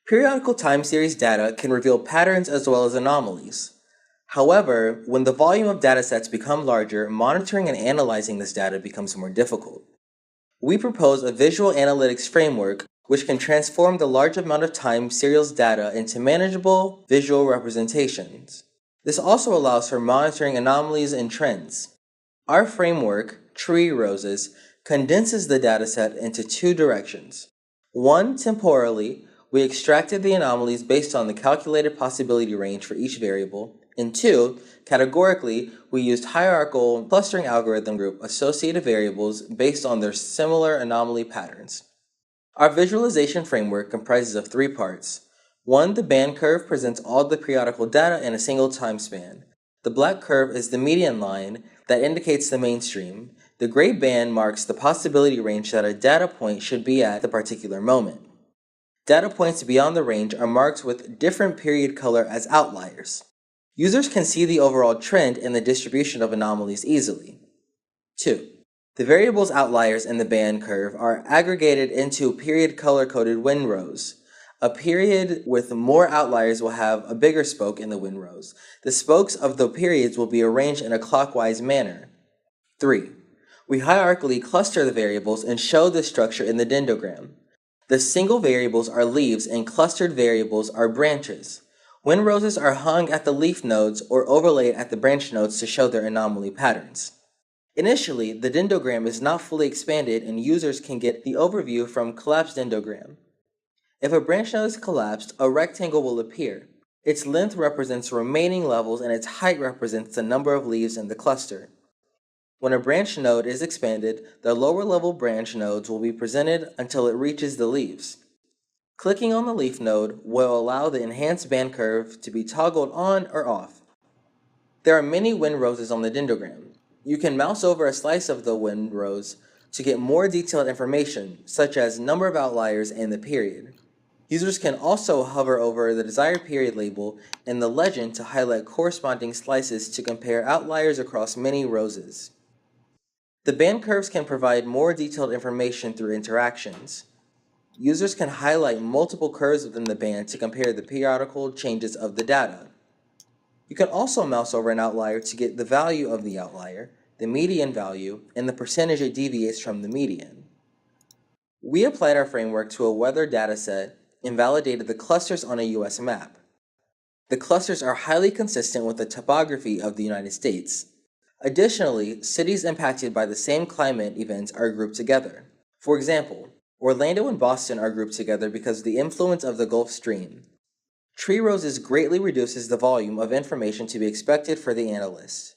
Periodical time series data can reveal patterns as well as anomalies. However, when the volume of datasets become larger, monitoring and analyzing this data becomes more difficult. We propose a visual analytics framework which can transform the large amount of time series data into manageable visual representations. This also allows for monitoring anomalies and trends. Our framework, TreeRoses, condenses the dataset into two directions. One, temporally, we extracted the anomalies based on the calculated possibility range for each variable, and two, categorically, we used hierarchical clustering algorithm group associated variables based on their similar anomaly patterns. Our visualization framework comprises of three parts. One, the band curve presents all the periodical data in a single time span. The black curve is the median line that indicates the mainstream. The gray band marks the possibility range that a data point should be at the particular moment. Data points beyond the range are marked with different period color as outliers. Users can see the overall trend in the distribution of anomalies easily. 2. The variables outliers in the band curve are aggregated into period color-coded windrows. A period with more outliers will have a bigger spoke in the windrows. The spokes of the periods will be arranged in a clockwise manner. 3. We hierarchically cluster the variables and show this structure in the dendrogram. The single variables are leaves and clustered variables are branches. Windroses are hung at the leaf nodes or overlaid at the branch nodes to show their anomaly patterns. Initially, the dendrogram is not fully expanded and users can get the overview from collapsed dendrogram. If a branch node is collapsed, a rectangle will appear. Its length represents remaining levels and its height represents the number of leaves in the cluster. When a branch node is expanded, the lower level branch nodes will be presented until it reaches the leaves. Clicking on the leaf node will allow the enhanced band curve to be toggled on or off. There are many windroses on the dendrogram. You can mouse over a slice of the windrose to get more detailed information, such as number of outliers and the period. Users can also hover over the desired period label and the legend to highlight corresponding slices to compare outliers across many roses. The band curves can provide more detailed information through interactions. Users can highlight multiple curves within the band to compare the periodical changes of the data. You can also mouse over an outlier to get the value of the outlier, the median value, and the percentage it deviates from the median. We applied our framework to a weather dataset and validated the clusters on a US map. The clusters are highly consistent with the topography of the United States. Additionally, cities impacted by the same climate events are grouped together. For example, Orlando and Boston are grouped together because of the influence of the Gulf Stream. TreeRoses greatly reduces the volume of information to be expected for the analyst.